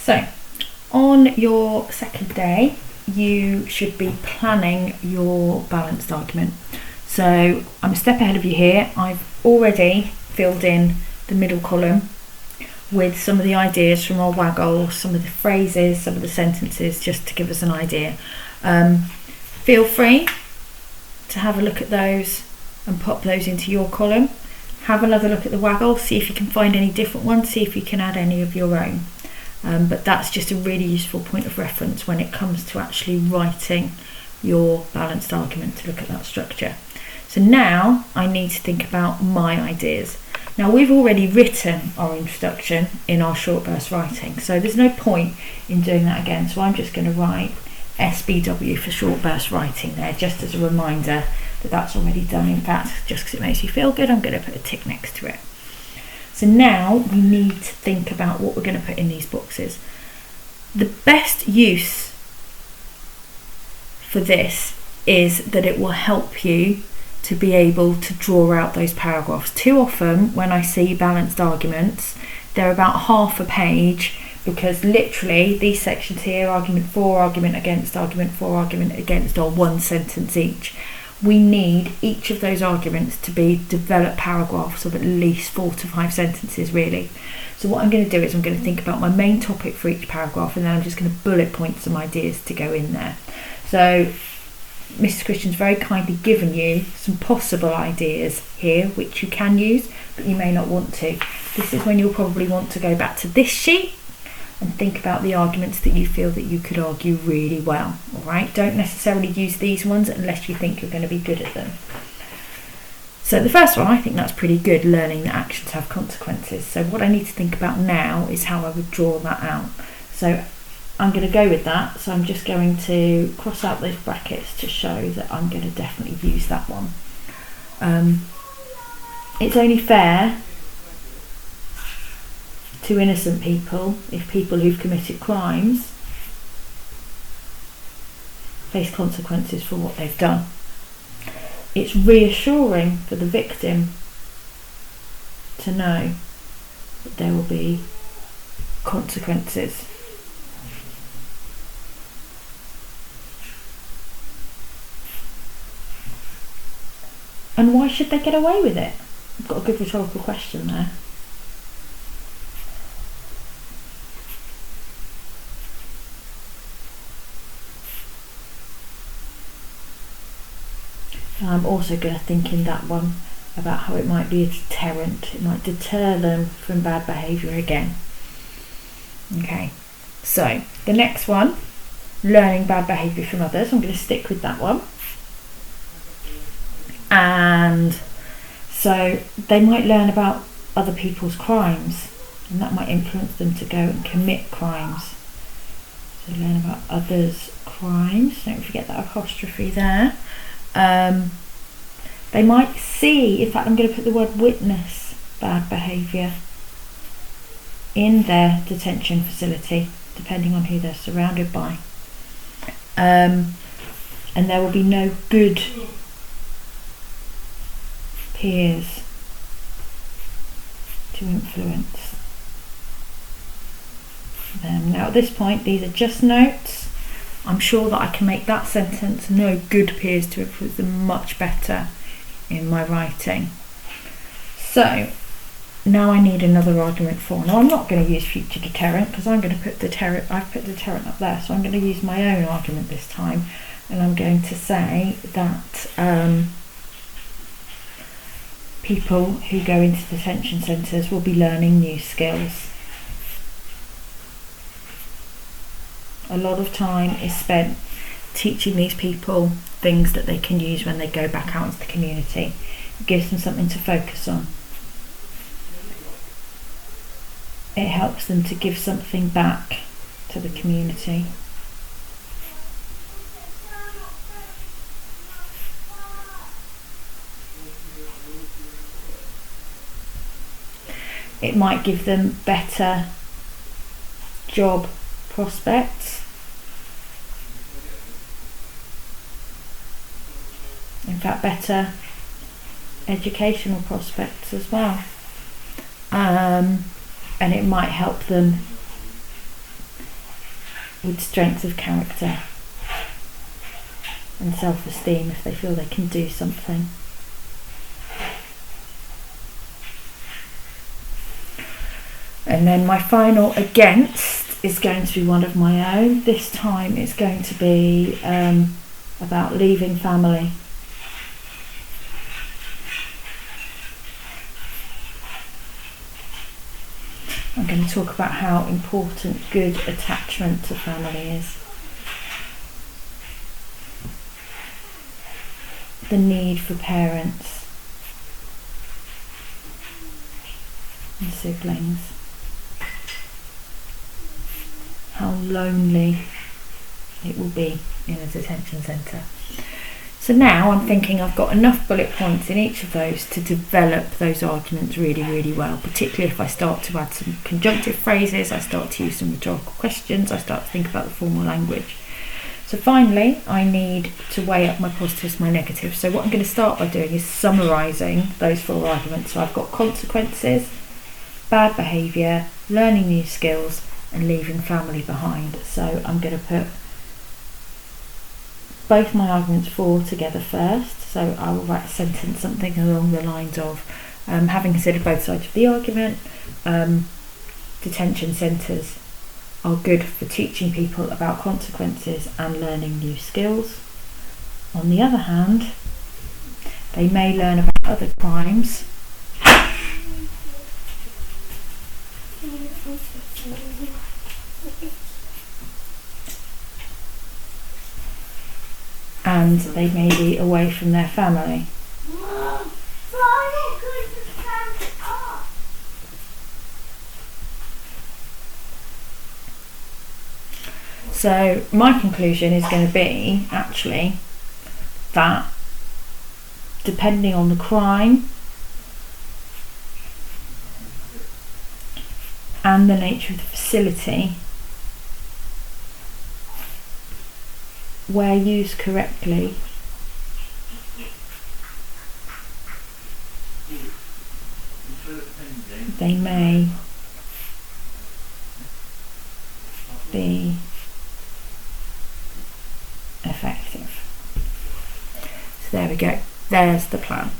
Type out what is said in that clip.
So, on your second day, you should be planning your balanced argument. So, I'm a step ahead of you here. I've already filled in the middle column with some of the ideas from our waggle, some of the phrases, some of the sentences, just to give us an idea. Feel free to have a look at those and pop those into your column. Have another look at the waggle, see if you can find any different ones, see if you can add any of your own. But that's just a really useful point of reference when it comes to actually writing your balanced argument, to look at that structure. So now I need to think about my ideas. Now we've already written our introduction in our short burst writing, so there's no point in doing that again. So I'm just going to write SBW for short burst writing there, just as a reminder that that's already done. In fact, just because it makes you feel good, I'm going to put a tick next to it. So now we need to think about what we're going to put in these boxes. The best use for this is that it will help you to be able to draw out those paragraphs. Too often when I see balanced arguments, they're about half a page, because literally these sections here, argument for, argument against, argument for, argument against, are one sentence each. We need each of those arguments to be developed paragraphs of at least 4 to 5 sentences really. So what I'm going to do is I'm going to think about my main topic for each paragraph, and then I'm just going to bullet point some ideas to go in there. So Mrs. Christian's very kindly given you some possible ideas here which you can use, but you may not want to. This is when you'll probably want to go back to this sheet and think about the arguments that you feel that you could argue really well. All right, don't necessarily use these ones unless you think you're going to be good at them. So the first one, I think that's pretty good, learning that actions have consequences. So what I need to think about now is how I would draw that out. So I'm going to go with that, so I'm just going to cross out those brackets to show that I'm going to definitely use that one. It's only fair to innocent people if people who've committed crimes face consequences for what they've done. It's reassuring for the victim to know that there will be consequences. And why should they get away with it? I've got a good rhetorical question there. I'm also going to think in that one about how it might be a deterrent. It might deter them from bad behaviour again. Okay, so the next one, learning bad behaviour from others. I'm going to stick with that one. And so they might learn about other people's crimes, and that might influence them to go and commit crimes. So learn about others' crimes. Don't forget that apostrophe there. They might see, in fact I'm going to put the word witness bad behaviour in their detention facility, depending on who they're surrounded by. And there will be no good peers to influence them. Now at this point these are just notes. I'm sure that I can make that sentence, no good peers to influence them, much better in my writing. So now I need another argument for. Now I'm not going to use future deterrent, because I'm going to put deterrent, I've put deterrent up there, so I'm going to use my own argument this time, and I'm going to say that people who go into detention centres will be learning new skills. A lot of time is spent teaching these people things that they can use when they go back out into the community. It gives them something to focus on. It helps them to give something back to the community. It might give them better job prospects. In fact, better educational prospects as well. And it might help them with strengths of character and self-esteem if they feel they can do something. And then my final against is going to be one of my own. This time it's going to be about leaving family. I'm going to talk about how important good attachment to family is. The need for parents and siblings. How lonely it will be in a detention centre. So now I'm thinking I've got enough bullet points in each of those to develop those arguments really, really well, particularly if I start to add some conjunctive phrases, I start to use some rhetorical questions, I start to think about the formal language. So finally, I need to weigh up my positives, my negatives. So what I'm going to start by doing is summarising those 4 arguments. So I've got consequences, bad behaviour, learning new skills, and leaving family behind. So I'm going to put both my arguments 4 together first. So I will write a sentence, something along the lines of, having considered both sides of the argument, detention centres are good for teaching people about consequences and learning new skills. On the other hand, they may learn about other crimes and they may be away from their family. So my conclusion is going to be actually that depending on the crime and the nature of the facility, where used correctly, they may be effective. So there we go, there's the plan.